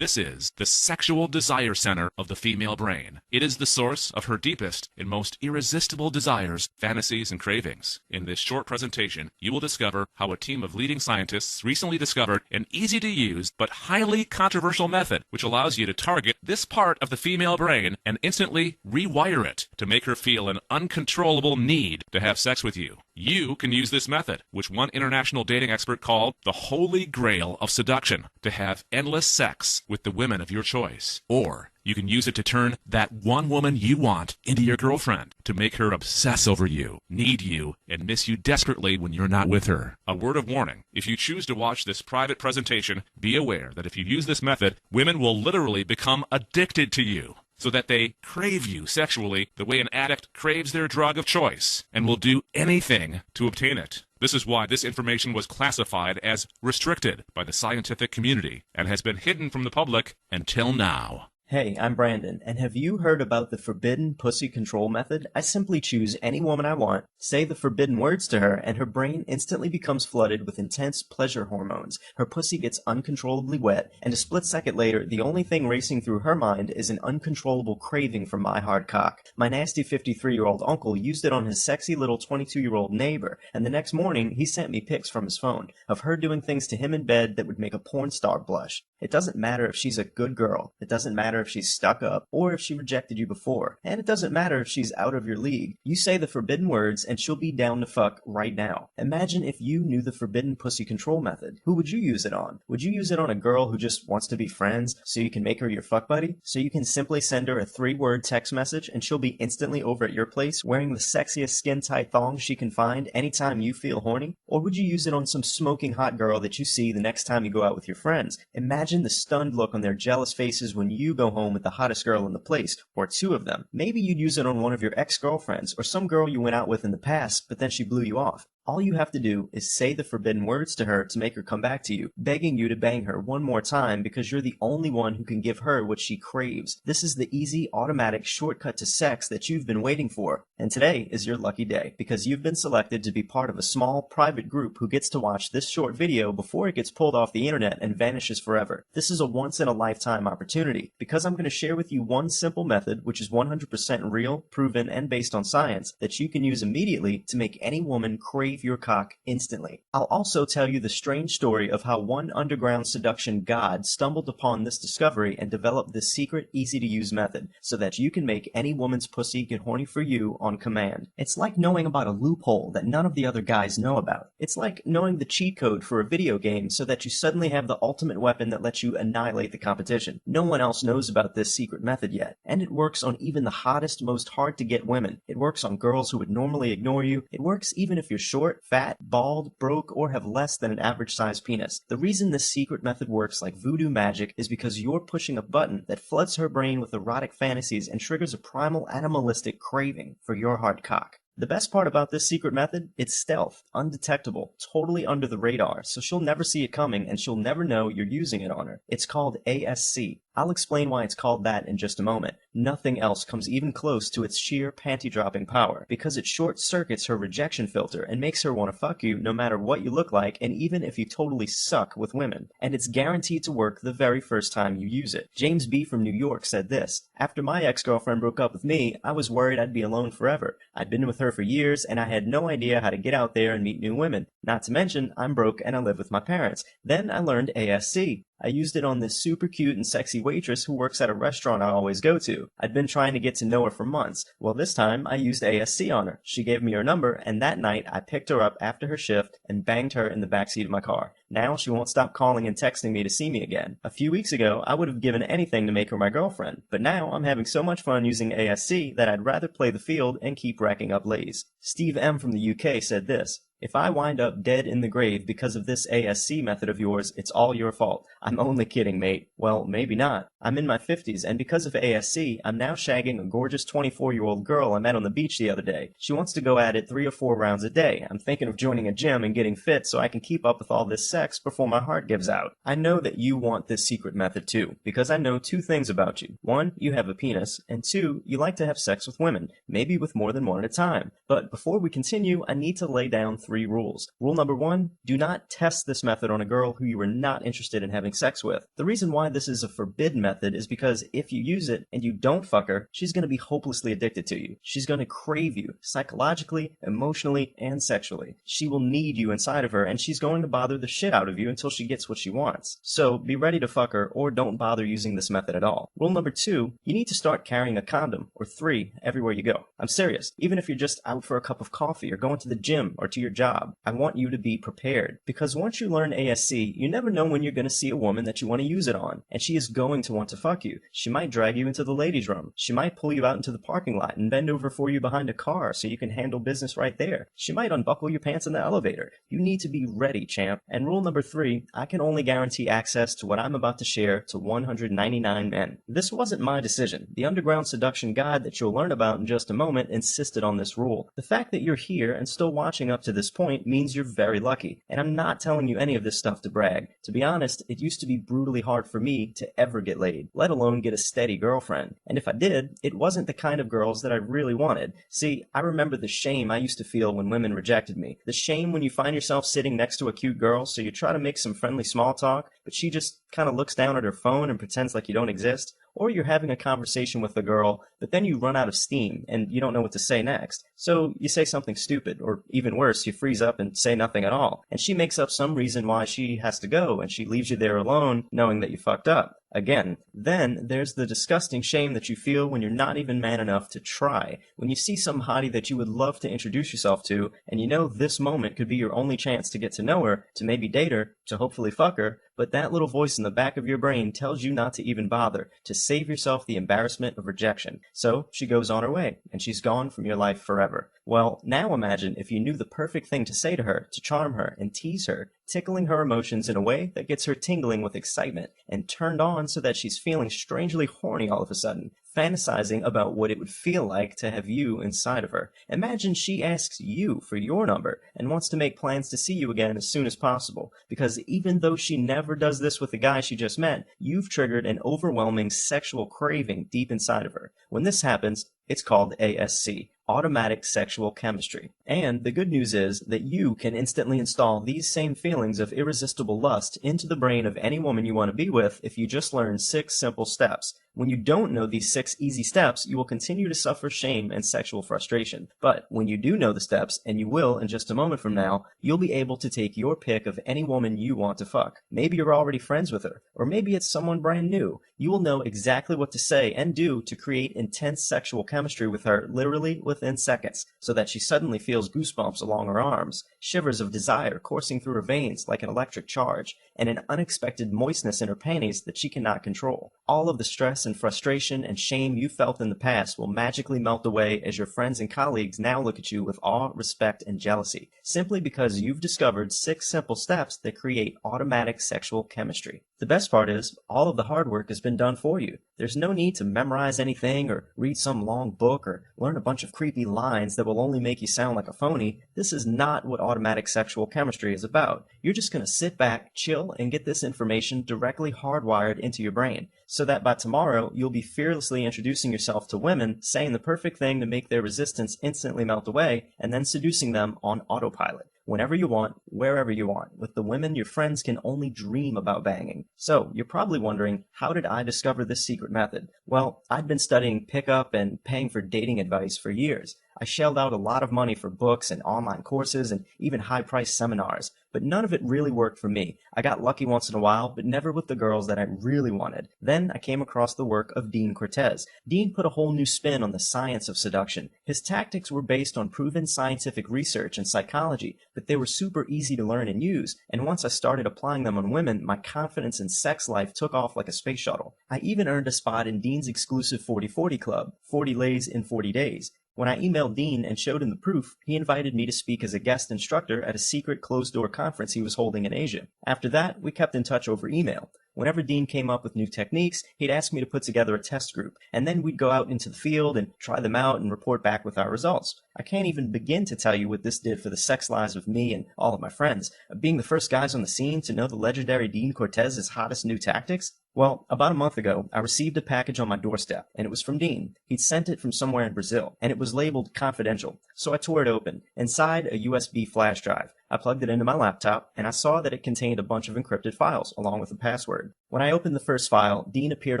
This is the sexual desire center of the female brain. It is the source of her deepest and most irresistible desires, fantasies, and cravings. In this short presentation, you will discover how a team of leading scientists recently discovered an easy-to-use but highly controversial method which allows you to target this part of the female brain and instantly rewire it to make her feel an uncontrollable need to have sex with you. You can use this method, which one international dating expert called the holy grail of seduction, to have endless sex with the women of your choice. Or you can use it to turn that one woman you want into your girlfriend, to make her obsess over you, need you, and miss you desperately when you're not with her. A word of warning: if you choose to watch this private presentation, be aware that if you use this method, women will literally become addicted to you, so that they crave you sexually the way an addict craves their drug of choice, and will do anything to obtain it. This is why this information was classified as restricted by the scientific community and has been hidden from the public until now. Hey, I'm Brandon, and have you heard about the forbidden pussy control method? I simply choose any woman I want, say the forbidden words to her, and her brain instantly becomes flooded with intense pleasure hormones. Her pussy gets uncontrollably wet, and a split second later, the only thing racing through her mind is an uncontrollable craving for my hard cock. My nasty 53-year-old uncle used it on his sexy little 22-year-old neighbor, and the next morning, he sent me pics from his phone of her doing things to him in bed that would make a porn star blush. It doesn't matter if she's a good girl. It doesn't matter if she's stuck up, or if she rejected you before. And it doesn't matter if she's out of your league. You say the forbidden words, and she'll be down to fuck right now. Imagine if you knew the forbidden pussy control method. Who would you use it on? Would you use it on a girl who just wants to be friends, so you can make her your fuck buddy? So you can simply send her a 3-word text message, and she'll be instantly over at your place, wearing the sexiest skin-tight thongs she can find anytime you feel horny? Or would you use it on some smoking hot girl that you see the next time you go out with your friends? Imagine the stunned look on their jealous faces when you go home with the hottest girl in the place, or 2 of them. Maybe you'd use it on one of your ex-girlfriends, or some girl you went out with in the past, but then she blew you off. All you have to do is say the forbidden words to her to make her come back to you, begging you to bang her one more time because you're the only one who can give her what she craves. This is the easy, automatic shortcut to sex that you've been waiting for. And today is your lucky day, because you've been selected to be part of a small, private group who gets to watch this short video before it gets pulled off the internet and vanishes forever. This is a once-in-a-lifetime opportunity, because I'm going to share with you one simple method, which is 100% real, proven, and based on science, that you can use immediately to make any woman crave your cock instantly. I'll also tell you the strange story of how one underground seduction god stumbled upon this discovery and developed this secret, easy-to-use method, so that you can make any woman's pussy get horny for you on command. It's like knowing about a loophole that none of the other guys know about. It's like knowing the cheat code for a video game so that you suddenly have the ultimate weapon that lets you annihilate the competition. No one else knows about this secret method yet, and it works on even the hottest, most hard-to-get women. It works on girls who would normally ignore you. It works even if you're short, fat, bald, broke, or have less than an average-sized penis. The reason this secret method works like voodoo magic is because you're pushing a button that floods her brain with erotic fantasies and triggers a primal animalistic craving for your hard cock. The best part about this secret method, it's stealth, undetectable, totally under the radar, so she'll never see it coming and she'll never know you're using it on her. It's called ASC. I'll explain why it's called that in just a moment. Nothing else comes even close to its sheer panty-dropping power, because it short-circuits her rejection filter and makes her want to fuck you no matter what you look like, and even if you totally suck with women. And it's guaranteed to work the very first time you use it. James B. from New York said this: "After my ex-girlfriend broke up with me, I was worried I'd be alone forever. I'd been with her for years, and I had no idea how to get out there and meet new women. Not to mention, I'm broke and I live with my parents. Then I learned ASC. I used it on this super cute and sexy waitress who works at a restaurant I always go to. I'd been trying to get to know her for months. Well, this time I used ASC on her. She gave me her number, and that night I picked her up after her shift and banged her in the backseat of my car. Now she won't stop calling and texting me to see me again. A few weeks ago, I would have given anything to make her my girlfriend, but now I'm having so much fun using ASC that I'd rather play the field and keep racking up lays." Steve M. from the UK said this: "If I wind up dead in the grave because of this ASC method of yours, it's all your fault. I'm only kidding, mate. Well, maybe not. I'm in my 50s, and because of ASC, I'm now shagging a gorgeous 24-year-old girl I met on the beach the other day. She wants to go at it 3 or 4 rounds a day. I'm thinking of joining a gym and getting fit so I can keep up with all this sex before my heart gives out." I know that you want this secret method too, because I know 2 things about you. 1, you have a penis, and 2, you like to have sex with women, maybe with more than one at a time. But before we continue, I need to lay down 3 3 rules. Rule number 1, do not test this method on a girl who you are not interested in having sex with. The reason why this is a forbidden method is because if you use it and you don't fuck her, she's going to be hopelessly addicted to you. She's going to crave you psychologically, emotionally, and sexually. She will need you inside of her, and she's going to bother the shit out of you until she gets what she wants. So be ready to fuck her, or don't bother using this method at all. Rule number 2, you need to start carrying a condom, or 3, everywhere you go. I'm serious. Even if you're just out for a cup of coffee, or going to the gym, or to your job, I want you to be prepared. Because once you learn ASC, you never know when you're going to see a woman that you want to use it on, and she is going to want to fuck you. She might drag you into the ladies' room. She might pull you out into the parking lot and bend over for you behind a car so you can handle business right there. She might unbuckle your pants in the elevator. You need to be ready, champ. And rule number 3, I can only guarantee access to what I'm about to share to 199 men. This wasn't my decision. The Underground Seduction Guide that you'll learn about in just a moment insisted on this rule. The fact that you're here and still watching up to this point means you're very lucky. And I'm not telling you any of this stuff to brag. To be honest, it used to be brutally hard for me to ever get laid, let alone get a steady girlfriend. And if I did, it wasn't the kind of girls that I really wanted. See, I remember the shame I used to feel when women rejected me. The shame when you find yourself sitting next to a cute girl, so you try to make some friendly small talk, but she just kind of looks down at her phone and pretends like you don't exist. Or you're having a conversation with a girl, but then you run out of steam and you don't know what to say next. So you say something stupid, or even worse, you freeze up and say nothing at all. And she makes up some reason why she has to go, and she leaves you there alone knowing that you fucked up. Again, then there's the disgusting shame that you feel when you're not even man enough to try. When you see some hottie that you would love to introduce yourself to, and you know this moment could be your only chance to get to know her, to maybe date her, to hopefully fuck her, but that little voice in the back of your brain tells you not to even bother, to save yourself the embarrassment of rejection. So she goes on her way, and she's gone from your life forever. Well, now imagine if you knew the perfect thing to say to her, to charm her and tease her, tickling her emotions in a way that gets her tingling with excitement and turned on so that she's feeling strangely horny all of a sudden, fantasizing about what it would feel like to have you inside of her. Imagine she asks you for your number and wants to make plans to see you again as soon as possible, because even though she never does this with the guy she just met, you've triggered an overwhelming sexual craving deep inside of her. When this happens, it's called ASC, automatic sexual chemistry. And the good news is that you can instantly install these same feelings of irresistible lust into the brain of any woman you want to be with if you just learn 6 simple steps. When you don't know these 6 easy steps, you will continue to suffer shame and sexual frustration. But when you do know the steps, and you will in just a moment from now, you'll be able to take your pick of any woman you want to fuck. Maybe you're already friends with her, or maybe it's someone brand new. You will know exactly what to say and do to create intense sexual chemistry with her literally within seconds, so that she suddenly feels goosebumps along her arms, shivers of desire coursing through her veins like an electric charge, and an unexpected moistness in her panties that she cannot control. All of the stress and frustration and shame you felt in the past will magically melt away as your friends and colleagues now look at you with awe, respect, and jealousy, simply because you've discovered 6 simple steps that create automatic sexual chemistry. The best part is, all of the hard work has been done for you. There's no need to memorize anything or read some long book or learn a bunch of creepy lines that will only make you sound like a phony. This is not what automatic sexual chemistry is about. You're just going to sit back, chill, and get this information directly hardwired into your brain, so that by tomorrow you'll be fearlessly introducing yourself to women, saying the perfect thing to make their resistance instantly melt away, and then seducing them on autopilot. Whenever you want, wherever you want, with the women your friends can only dream about banging. So, you're probably wondering, how did I discover this secret method? Well, I'd been studying pickup and paying for dating advice for years. I shelled out a lot of money for books and online courses and even high-priced seminars, but none of it really worked for me. I got lucky once in a while, but never with the girls that I really wanted. Then I came across the work of Dean Cortez. Dean put a whole new spin on the science of seduction. His tactics were based on proven scientific research and psychology, but they were super easy to learn and use, and once I started applying them on women, my confidence in sex life took off like a space shuttle. I even earned a spot in Dean's exclusive 40-40 club, 40 lays in 40 days. When I emailed Dean and showed him the proof, he invited me to speak as a guest instructor at a secret closed-door conference he was holding in Asia. After that, we kept in touch over email. Whenever Dean came up with new techniques, he'd ask me to put together a test group, and then we'd go out into the field and try them out and report back with our results. I can't even begin to tell you what this did for the sex lives of me and all of my friends. Being the first guys on the scene to know the legendary Dean Cortez's hottest new tactics, Well, about a month ago, I received a package on my doorstep, and it was from Dean. He'd sent it from somewhere in Brazil, and it was labeled confidential. So I tore it open. Inside, a USB flash drive. I plugged it into my laptop, and I saw that it contained a bunch of encrypted files, along with a password. When I opened the first file, Dean appeared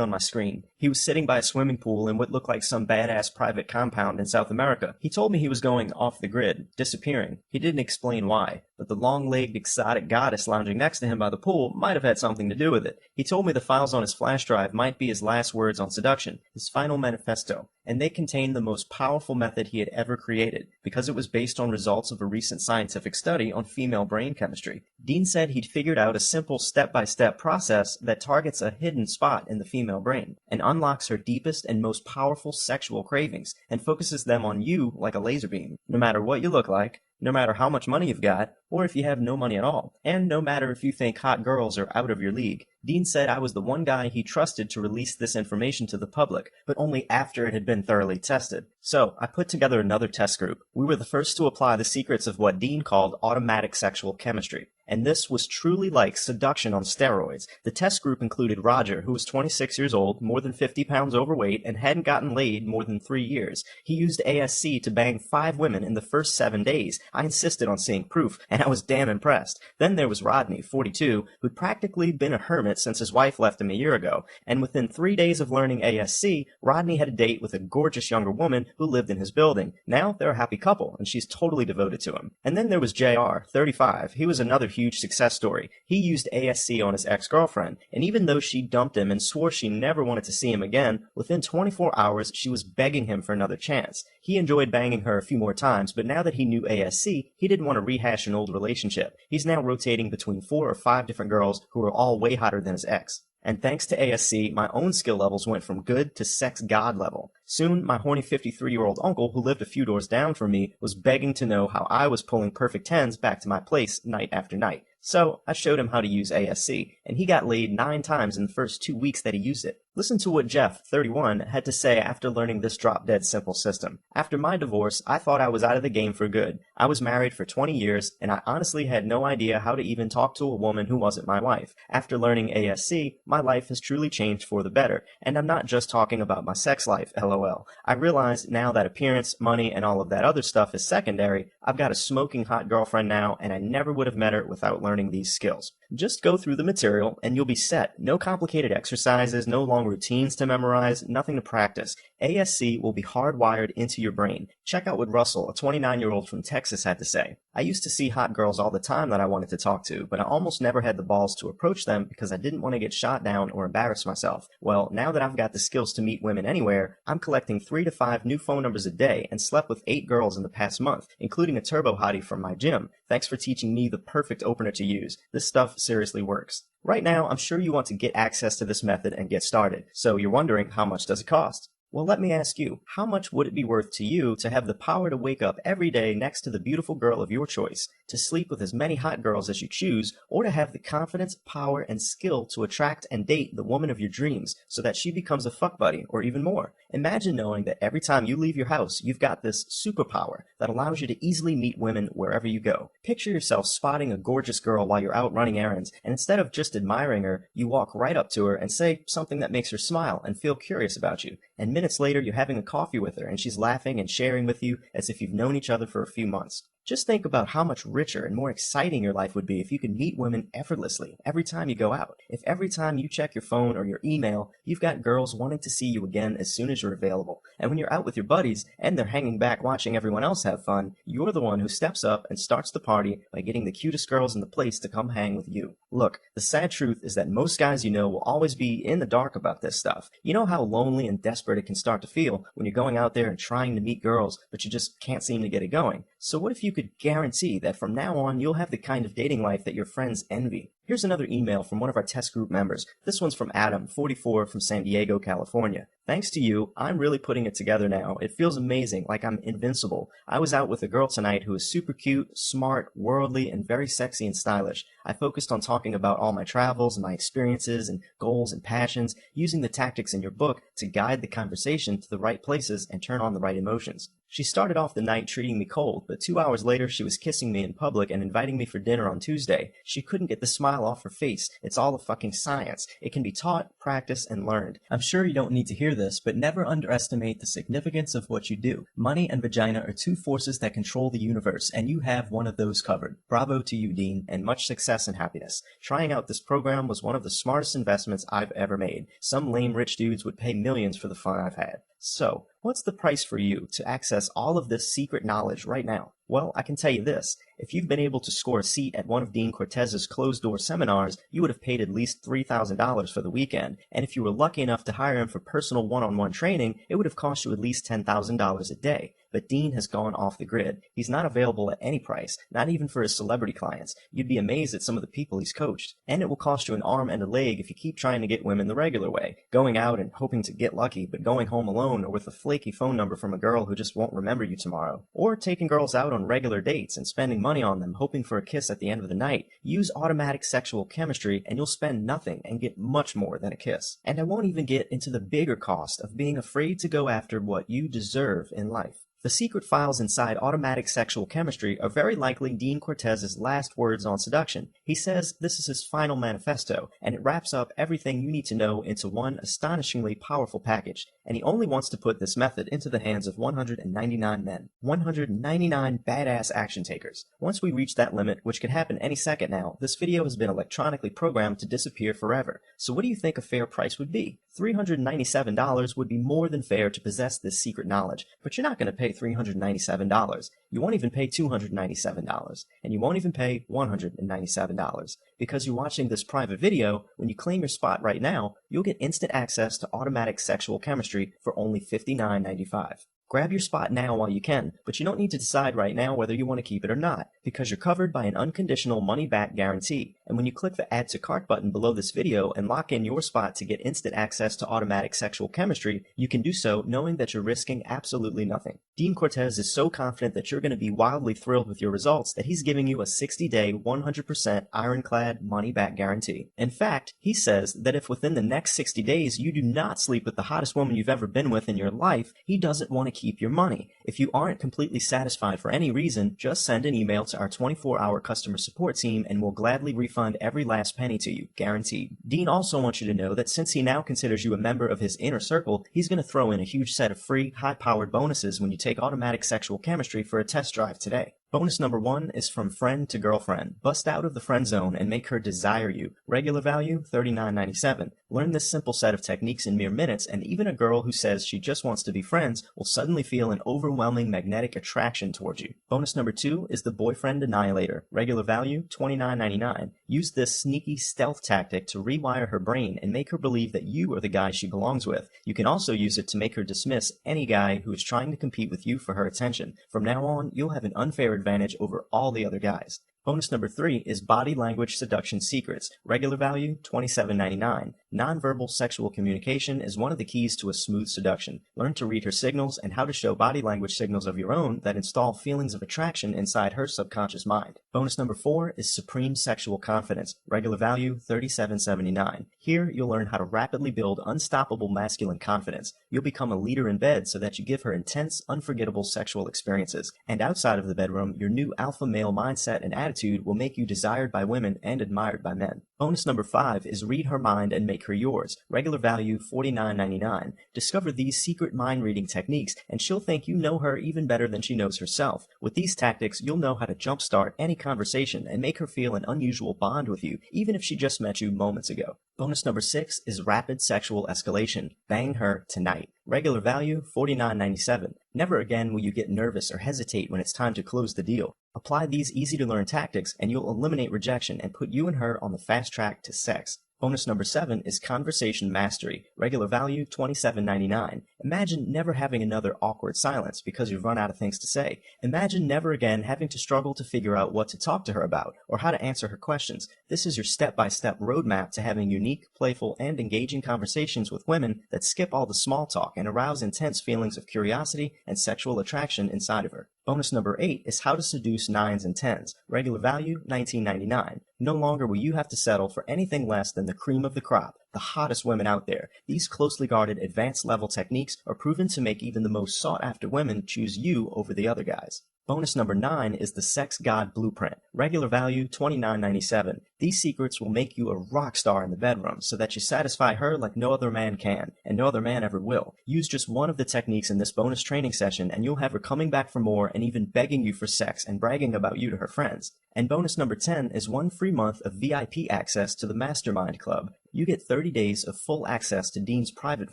on my screen. He was sitting by a swimming pool in what looked like some badass private compound in South America. He told me he was going off the grid, disappearing. He didn't explain why, but the long-legged exotic goddess lounging next to him by the pool might have had something to do with it. He told me the files on his flash drive might be his last words on seduction, his final manifesto, and they contained the most powerful method he had ever created, because it was based on results of a recent scientific study on female brain chemistry. Dean said he'd figured out a simple step-by-step process that targets a hidden spot in the female brain and unlocks her deepest and most powerful sexual cravings and focuses them on you like a laser beam, no matter what you look like, no matter how much money you've got, or if you have no money at all, and no matter if you think hot girls are out of your league. Dean said I was the one guy he trusted to release this information to the public, but only after it had been thoroughly tested. So, I put together another test group. We were the first to apply the secrets of what Dean called automatic sexual chemistry. And this was truly like seduction on steroids. The test group included Roger, who was 26 years old, more than 50 pounds overweight, and hadn't gotten laid more than 3 years. He used ASC to bang 5 women in the first 7 days. I insisted on seeing proof, and I was damn impressed. Then there was Rodney, 42, who'd practically been a hermit since his wife left him a year ago. And within 3 days of learning ASC, Rodney had a date with a gorgeous younger woman who lived in his building. Now they're a happy couple, and she's totally devoted to him. And then there was JR, 35. He was another huge success story. He used ASC on his ex-girlfriend, and even though she dumped him and swore she never wanted to see him again, within 24 hours she was begging him for another chance. He enjoyed banging her a few more times, but now that he knew ASC, he didn't want to rehash an old relationship. He's now rotating between 4 or 5 different girls who are all way hotter than his ex. And thanks to ASC, my own skill levels went from good to sex god level. Soon, my horny 53-year-old uncle, who lived a few doors down from me, was begging to know how I was pulling perfect tens back to my place night after night. So, I showed him how to use ASC, and he got laid 9 times in the first 2 weeks that he used it. Listen to what Jeff, 31, had to say after learning this drop-dead simple system. After my divorce, I thought I was out of the game for good. I was married for 20 years, and I honestly had no idea how to even talk to a woman who wasn't my wife. After learning ASC, my life has truly changed for the better, and I'm not just talking about my sex life, lol. I realize now that appearance, money, and all of that other stuff is secondary. I've got a smoking hot girlfriend now, and I never would have met her without learning these skills. Just go through the material, and you'll be set. No complicated exercises, no long routines to memorize, nothing to practice. ASC will be hardwired into your brain. Check out what Russell, a 29-year-old from Texas, had to say. I used to see hot girls all the time that I wanted to talk to, but I almost never had the balls to approach them because I didn't want to get shot down or embarrass myself. Well, now that I've got the skills to meet women anywhere, I'm collecting 3 to 5 new phone numbers a day and slept with 8 girls in the past month, including a turbo hottie from my gym. Thanks for teaching me the perfect opener to use. This stuff seriously works. Right now, I'm sure you want to get access to this method and get started, so you're wondering how much does it cost? Well, let me ask you, how much would it be worth to you to have the power to wake up every day next to the beautiful girl of your choice, to sleep with as many hot girls as you choose, or to have the confidence, power, and skill to attract and date the woman of your dreams so that she becomes a fuck buddy or even more? Imagine knowing that every time you leave your house, you've got this superpower that allows you to easily meet women wherever you go. Picture yourself spotting a gorgeous girl while you're out running errands, and instead of just admiring her, you walk right up to her and say something that makes her smile and feel curious about you. And minutes later, you're having a coffee with her, and she's laughing and sharing with you as if you've known each other for a few months. Just think about how much richer and more exciting your life would be if you could meet women effortlessly every time you go out. If every time you check your phone or your email, you've got girls wanting to see you again as soon as you're available. And when you're out with your buddies and they're hanging back watching everyone else have fun, you're the one who steps up and starts the party by getting the cutest girls in the place to come hang with you. Look, the sad truth is that most guys you know will always be in the dark about this stuff. You know how lonely and desperate it can start to feel when you're going out there and trying to meet girls, but you just can't seem to get it going. So what if you could guarantee that from now on you'll have the kind of dating life that your friends envy? Here's another email from one of our test group members. This one's from Adam, 44, from San Diego, California. Thanks to you, I'm really putting it together now. It feels amazing, like I'm invincible. I was out with a girl tonight who is super cute, smart, worldly, and very sexy and stylish. I focused on talking about all my travels and my experiences and goals and passions, using the tactics in your book to guide the conversation to the right places and turn on the right emotions. She started off the night treating me cold, but 2 hours later she was kissing me in public and inviting me for dinner on Tuesday. She couldn't get the smile off her face. It's all a fucking science. It can be taught, practiced, and learned. I'm sure you don't need to hear this, but never underestimate the significance of what you do. Money and vagina are two forces that control the universe, and you have one of those covered. Bravo to you, Dean, and much success and happiness. Trying out this program was one of the smartest investments I've ever made. Some lame rich dudes would pay millions for the fun I've had. So, what's the price for you to access all of this secret knowledge right now? Well, I can tell you this. If you've been able to score a seat at one of Dean Cortez's closed-door seminars, you would have paid at least $3,000 for the weekend. And if you were lucky enough to hire him for personal one-on-one training, it would have cost you at least $10,000 a day. But Dean has gone off the grid. He's not available at any price, not even for his celebrity clients. You'd be amazed at some of the people he's coached. And it will cost you an arm and a leg if you keep trying to get women the regular way, going out and hoping to get lucky, but going home alone or with a flaky phone number from a girl who just won't remember you tomorrow. Or taking girls out on regular dates and spending money on them, hoping for a kiss at the end of the night. Use automatic sexual chemistry and you'll spend nothing and get much more than a kiss. And I won't even get into the bigger cost of being afraid to go after what you deserve in life. The secret files inside automatic sexual chemistry are very likely Dean Cortez's last words on seduction. He says this is his final manifesto, and it wraps up everything you need to know into one astonishingly powerful package. And he only wants to put this method into the hands of 199 men. 199 badass action takers. Once we reach that limit, which could happen any second now, this video has been electronically programmed to disappear forever. So what do you think a fair price would be? $397 would be more than fair to possess this secret knowledge, but you're not going to pay $397. You won't even pay $297, and you won't even pay $197. Because you're watching this private video, when you claim your spot right now, you'll get instant access to automatic sexual chemistry for only $59.95. Grab your spot now while you can, but you don't need to decide right now whether you want to keep it or not, because you're covered by an unconditional money-back guarantee. And when you click the Add to Cart button below this video and lock in your spot to get instant access to automatic sexual chemistry, you can do so knowing that you're risking absolutely nothing. Dean Cortez is so confident that you're going to be wildly thrilled with your results that he's giving you a 60-day, 100% ironclad money-back guarantee. In fact, he says that if within the next 60 days you do not sleep with the hottest woman you've ever been with in your life, he doesn't want to keep your money. If you aren't completely satisfied for any reason, just send an email to our 24-hour customer support team and we'll gladly refund every last penny to you, guaranteed. Dean also wants you to know that since he now considers you a member of his inner circle, he's going to throw in a huge set of free, high-powered bonuses when you take automatic sexual chemistry for a test drive today. Bonus number 1 is from friend to girlfriend. Bust out of the friend zone and make her desire you. Regular value, $39.97. Learn this simple set of techniques in mere minutes, and even a girl who says she just wants to be friends will suddenly feel an overwhelming magnetic attraction towards you. Bonus number 2 is the boyfriend annihilator. Regular value, $29.99. Use this sneaky stealth tactic to rewire her brain and make her believe that you are the guy she belongs with. You can also use it to make her dismiss any guy who is trying to compete with you for her attention. From now on, you'll have an unfair advantage over all the other guys. Bonus number 3 is Body Language Seduction Secrets. Regular value, $27.99. Nonverbal sexual communication is one of the keys to a smooth seduction. Learn to read her signals and how to show body language signals of your own that install feelings of attraction inside her subconscious mind. Bonus number 4 is Supreme Sexual Confidence. Regular value, $37.79. Here, you'll learn how to rapidly build unstoppable masculine confidence. You'll become a leader in bed so that you give her intense, unforgettable sexual experiences. And outside of the bedroom, your new alpha male mindset and attitude will make you desired by women and admired by men. Bonus number 5 is Read Her Mind and Make Her Yours. Regular value, $49.99. Discover these secret mind-reading techniques, and she'll think you know her even better than she knows herself. With these tactics, you'll know how to jumpstart any conversation and make her feel an unusual bond with you, even if she just met you moments ago. Bonus number 6 is Rapid Sexual Escalation. Bang her tonight. Regular value, $49.97. Never again will you get nervous or hesitate when it's time to close the deal. Apply these easy-to-learn tactics and you'll eliminate rejection and put you and her on the fast track to sex. Bonus number 7 is Conversation Mastery. Regular value, $27.99. Imagine never having another awkward silence because you've run out of things to say. Imagine never again having to struggle to figure out what to talk to her about or how to answer her questions. This is your step-by-step roadmap to having unique, playful, and engaging conversations with women that skip all the small talk and arouse intense feelings of curiosity and sexual attraction inside of her. Bonus number 8 is how to seduce 9s and 10s. Regular value, $19.99. No longer will you have to settle for anything less than the cream of the crop, the hottest women out there. These closely guarded advanced level techniques are proven to make even the most sought after women choose you over the other guys. Bonus number 9 is the Sex God Blueprint. Regular value, $29.97. These secrets will make you a rock star in the bedroom so that you satisfy her like no other man can, and no other man ever will. Use just one of the techniques in this bonus training session and you'll have her coming back for more and even begging you for sex and bragging about you to her friends. And bonus number 10 is 1 free month of VIP access to the Mastermind Club. You get 30 days of full access to Dean's private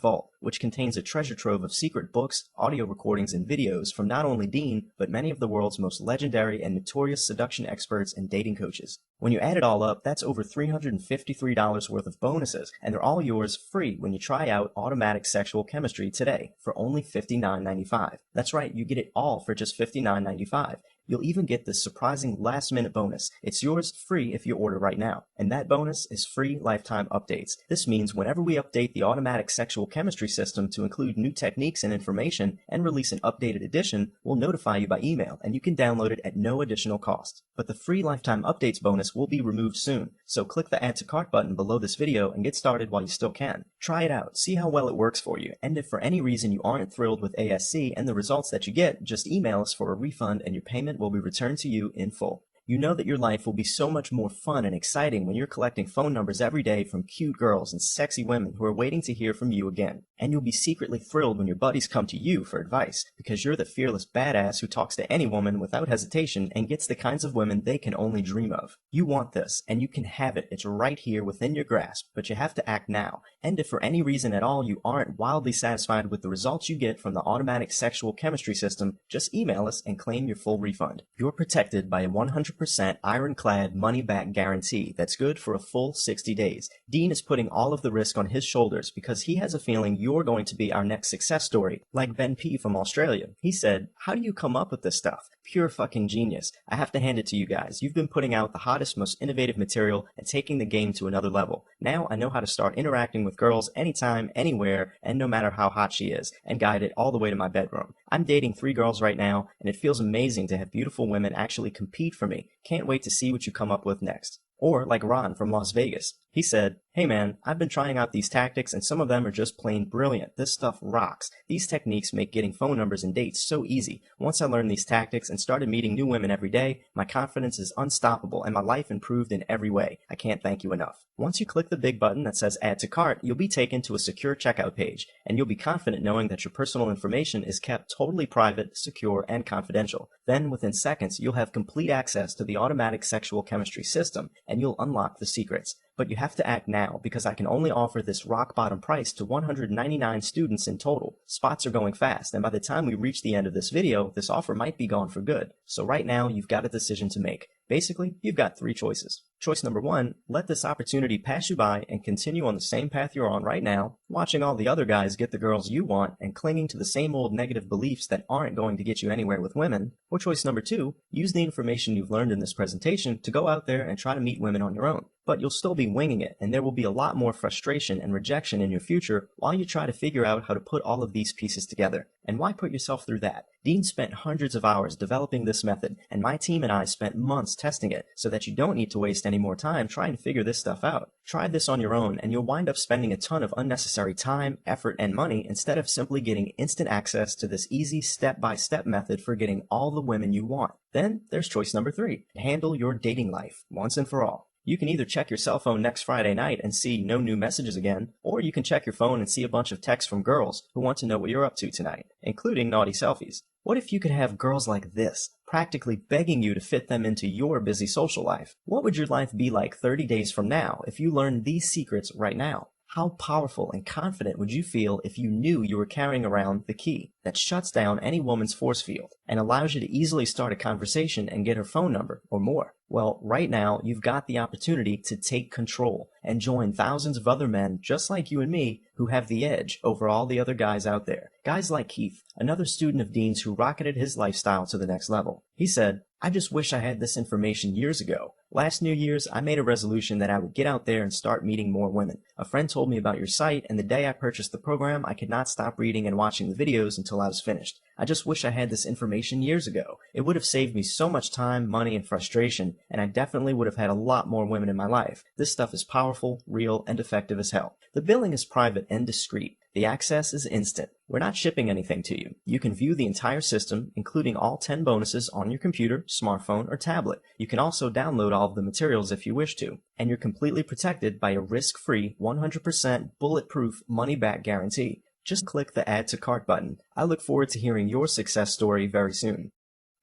vault, which contains a treasure trove of secret books, audio recordings, and videos from not only Dean, but many of the world's most legendary and notorious seduction experts and dating coaches. When you add it all up, that's over $353 worth of bonuses, and they're all yours free when you try out Automatic Sexual Chemistry today for only $59.95. That's right, you get it all for just $59.95. You'll even get this surprising last-minute bonus. It's yours free if you order right now. And that bonus is free lifetime updates. This means whenever we update the automatic sexual chemistry system to include new techniques and information and release an updated edition, we'll notify you by email, and you can download it at no additional cost. But the free lifetime updates bonus will be removed soon, so click the Add to Cart button below this video and get started while you still can. Try it out, see how well it works for you, and if for any reason you aren't thrilled with ASC and the results that you get, just email us for a refund and your payment will be returned to you in full. You know that your life will be so much more fun and exciting when you're collecting phone numbers every day from cute girls and sexy women who are waiting to hear from you again. And you'll be secretly thrilled when your buddies come to you for advice, because you're the fearless badass who talks to any woman without hesitation and gets the kinds of women they can only dream of. You want this, and you can have it. It's right here within your grasp, but you have to act now. And if for any reason at all you aren't wildly satisfied with the results you get from the automatic sexual chemistry system, just email us and claim your full refund. You're protected by a 100% ironclad money-back guarantee that's good for a full 60 days. Dean is putting all of the risk on his shoulders because he has a feeling you're going to be our next success story, like Ben P. from Australia. He said, "How do you come up with this stuff? Pure fucking genius. I have to hand it to you guys. You've been putting out the hottest, most innovative material and taking the game to another level. Now I know how to start interacting with girls anytime, anywhere, and no matter how hot she is, and guide it all the way to my bedroom. I'm dating 3 girls right now, and it feels amazing to have beautiful women actually compete for me. Can't wait to see what you come up with next." Or like Ron from Las Vegas. He said, "Hey man, I've been trying out these tactics and some of them are just plain brilliant. This stuff rocks. These techniques make getting phone numbers and dates so easy. Once I learned these tactics and started meeting new women every day, my confidence is unstoppable and my life improved in every way. I can't thank you enough." Once you click the big button that says Add to Cart, you'll be taken to a secure checkout page, and you'll be confident knowing that your personal information is kept totally private, secure, and confidential. Then, within seconds, you'll have complete access to the automatic sexual chemistry system, and you'll unlock the secrets. But you have to act now, because I can only offer this rock-bottom price to 199 students in total. Spots are going fast, and by the time we reach the end of this video, this offer might be gone for good. So right now, you've got a decision to make. Basically, you've got 3 choices. Choice number 1, let this opportunity pass you by and continue on the same path you're on right now, watching all the other guys get the girls you want and clinging to the same old negative beliefs that aren't going to get you anywhere with women. Or choice number 2, use the information you've learned in this presentation to go out there and try to meet women on your own. But you'll still be winging it, and there will be a lot more frustration and rejection in your future while you try to figure out how to put all of these pieces together. And why put yourself through that? Dean spent hundreds of hours developing this method, and my team and I spent months testing it, so that you don't need to waste any more time trying to figure this stuff out. Try this on your own, and you'll wind up spending a ton of unnecessary time, effort, and money instead of simply getting instant access to this easy step-by-step method for getting all the women you want. Then there's choice number 3, handle your dating life once and for all. You can either check your cell phone next Friday night and see no new messages again, or you can check your phone and see a bunch of texts from girls who want to know what you're up to tonight, including naughty selfies. What if you could have girls like this, practically begging you to fit them into your busy social life? What would your life be like 30 days from now if you learned these secrets right now? How powerful and confident would you feel if you knew you were carrying around the key that shuts down any woman's force field and allows you to easily start a conversation and get her phone number or more? Well, right now, you've got the opportunity to take control and join thousands of other men just like you and me who have the edge over all the other guys out there. Guys like Keith, another student of Dean's who rocketed his lifestyle to the next level. He said, "I just wish I had this information years ago. Last New Year's, I made a resolution that I would get out there and start meeting more women. A friend told me about your site, and the day I purchased the program, I could not stop reading and watching the videos until I was finished. I just wish I had this information years ago. It would have saved me so much time, money, and frustration, and I definitely would have had a lot more women in my life. This stuff is powerful, real, and effective as hell. The billing is private and discreet. The access is instant. We're not shipping anything to you. You can view the entire system, including all 10 bonuses, on your computer, smartphone, or tablet. You can also download all of the materials if you wish to. And you're completely protected by a risk-free, 100% bulletproof money-back guarantee. Just click the Add to Cart button. I look forward to hearing your success story very soon.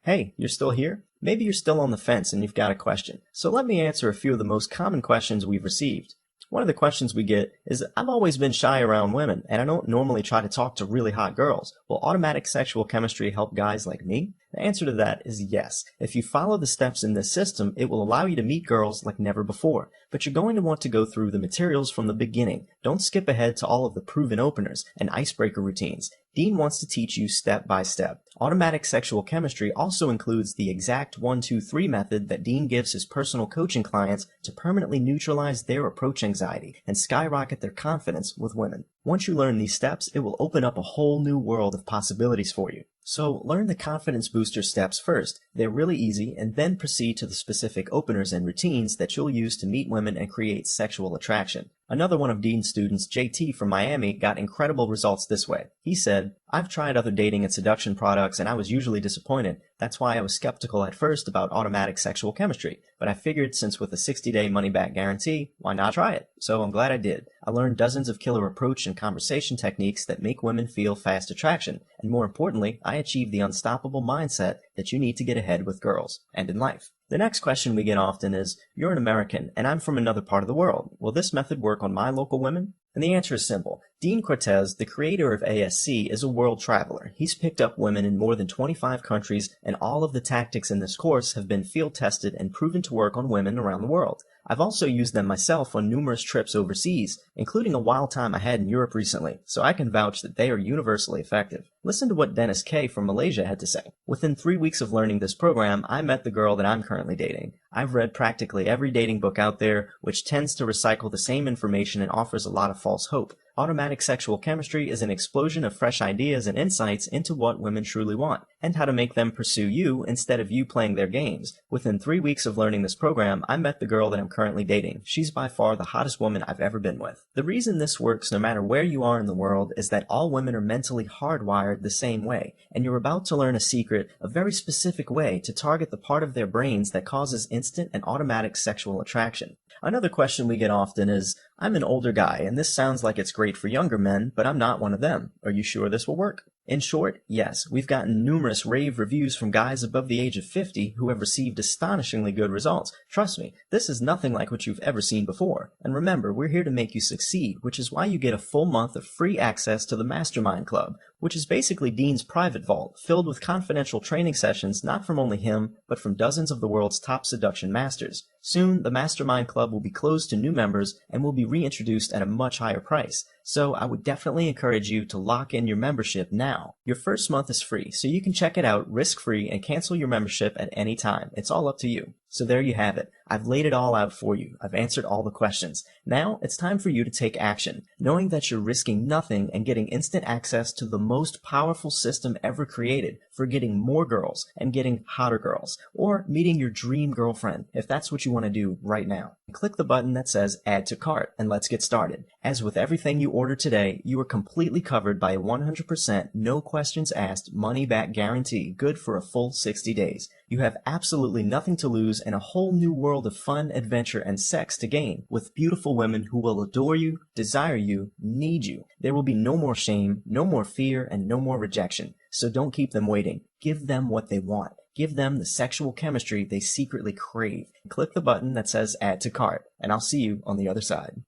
Hey, you're still here? Maybe you're still on the fence and you've got a question. So let me answer a few of the most common questions we've received. One of the questions we get is, I've always been shy around women, and I don't normally try to talk to really hot girls. Will automatic sexual chemistry help guys like me? The answer to that is yes. If you follow the steps in this system, it will allow you to meet girls like never before. But you're going to want to go through the materials from the beginning. Don't skip ahead to all of the proven openers and icebreaker routines. Dean wants to teach you step by step. Automatic sexual chemistry also includes the exact 1-2-3 method that Dean gives his personal coaching clients to permanently neutralize their approach anxiety and skyrocket their confidence with women. Once you learn these steps, it will open up a whole new world of possibilities for you. So learn the confidence booster steps first. They're really easy, and then proceed to the specific openers and routines that you'll use to meet women and create sexual attraction. Another one of Dean's students, JT from Miami, got incredible results this way. He said, I've tried other dating and seduction products and I was usually disappointed. That's why I was skeptical at first about automatic sexual chemistry. But I figured since with a 60-day money-back guarantee, why not try it? So I'm glad I did. I learned dozens of killer approach and conversation techniques that make women feel fast attraction. And more importantly, I achieved the unstoppable mindset that you need to get ahead with girls and in life. The next question we get often is, you're an American and I'm from another part of the world. Will this method work on my local women? And the answer is simple. Dean Cortez, the creator of ASC, is a world traveler. He's picked up women in more than 25 countries, and all of the tactics in this course have been field tested and proven to work on women around the world. I've also used them myself on numerous trips overseas, including a wild time I had in Europe recently, so I can vouch that they are universally effective. Listen to what Dennis K. from Malaysia had to say. Within 3 weeks of learning this program, I met the girl that I'm currently dating. I've read practically every dating book out there, which tends to recycle the same information and offers a lot of false hope. Automatic sexual chemistry is an explosion of fresh ideas and insights into what women truly want, and how to make them pursue you instead of you playing their games. Within 3 weeks of learning this program, I met the girl that I'm currently dating. She's by far the hottest woman I've ever been with. The reason this works no matter where you are in the world is that all women are mentally hardwired the same way, and you're about to learn a secret, a very specific way to target the part of their brains that causes instant and automatic sexual attraction. Another question we get often is, I'm an older guy, and this sounds like it's great for younger men, but I'm not one of them. Are you sure this will work? In short, yes. We've gotten numerous rave reviews from guys above the age of 50 who have received astonishingly good results. Trust me, this is nothing like what you've ever seen before. And remember, we're here to make you succeed, which is why you get a full month of free access to the Mastermind Club, which is basically Dean's private vault, filled with confidential training sessions not from only him, but from dozens of the world's top seduction masters. Soon, the Mastermind Club will be closed to new members and will be reintroduced at a much higher price. So I would definitely encourage you to lock in your membership now. Your first month is free, so you can check it out risk-free and cancel your membership at any time. It's all up to you. So there you have it. I've laid it all out for you. I've answered all the questions. Now it's time for you to take action, knowing that you're risking nothing and getting instant access to the most powerful system ever created for getting more girls and getting hotter girls, or meeting your dream girlfriend, if that's what you want to do right now. Click the button that says Add to Cart, and let's get started. As with everything you order today, you are completely covered by a 100% no questions asked money-back guarantee, good for a full 60 days. You have absolutely nothing to lose and a whole new world of fun, adventure, and sex to gain with beautiful women who will adore you, desire you, need you. There will be no more shame, no more fear, and no more rejection. So don't keep them waiting. Give them what they want. Give them the sexual chemistry they secretly crave. Click the button that says Add to Cart, and I'll see you on the other side.